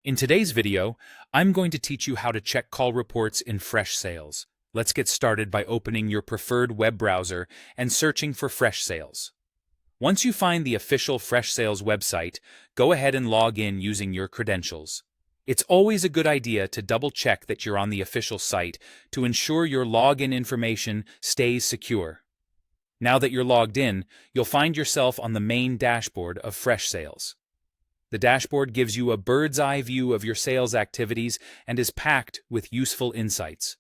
In today's video, I'm going to teach you how to check call reports in Freshsales. Let's get started by opening your preferred web browser and searching for Freshsales. Once you find the official Freshsales website, go ahead and log in using your credentials. It's always a good idea to double-check that you're on the official site to ensure your login information stays secure. Now that you're logged in, you'll find yourself on the main dashboard of Freshsales. The dashboard gives you a bird's-eye view of your sales activities and is packed with useful insights.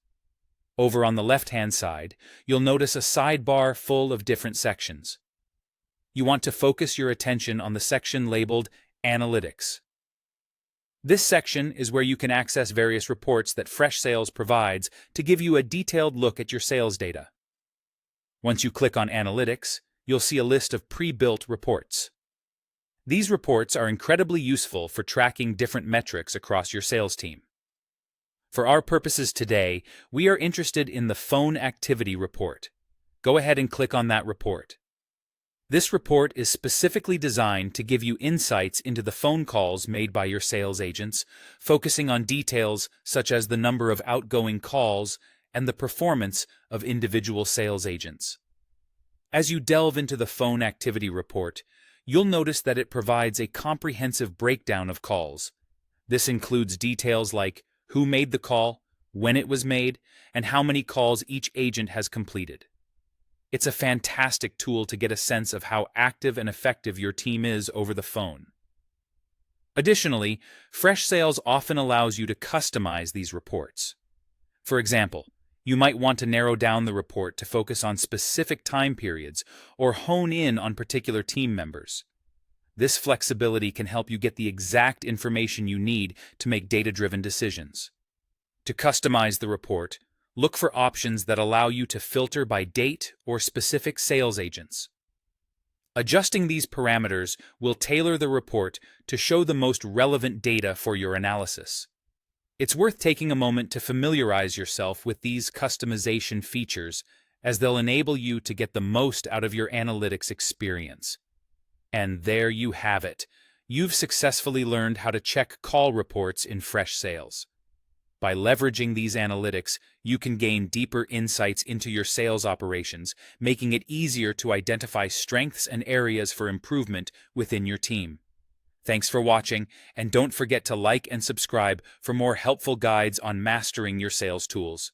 Over on the left-hand side, you'll notice a sidebar full of different sections. You want to focus your attention on the section labeled Analytics. This section is where you can access various reports that Freshsales provides to give you a detailed look at your sales data. Once you click on Analytics, you'll see a list of pre-built reports. These reports are incredibly useful for tracking different metrics across your sales team. For our purposes today, we are interested in the Phone Activity Report. Go ahead and click on that report. This report is specifically designed to give you insights into the phone calls made by your sales agents, focusing on details such as the number of outgoing calls and the performance of individual sales agents. As you delve into the Phone Activity Report, you'll notice that it provides a comprehensive breakdown of calls. This includes details like who made the call, when it was made, and how many calls each agent has completed. It's a fantastic tool to get a sense of how active and effective your team is over the phone. Additionally, Freshsales often allows you to customize these reports. For example, you might want to narrow down the report to focus on specific time periods or hone in on particular team members. This flexibility can help you get the exact information you need to make data-driven decisions. To customize the report, look for options that allow you to filter by date or specific sales agents. Adjusting these parameters will tailor the report to show the most relevant data for your analysis. It's worth taking a moment to familiarize yourself with these customization features, as they'll enable you to get the most out of your analytics experience. And there you have it. You've successfully learned how to check call reports in Freshsales. By leveraging these analytics, you can gain deeper insights into your sales operations, making it easier to identify strengths and areas for improvement within your team. Thanks for watching, and don't forget to like and subscribe for more helpful guides on mastering your sales tools.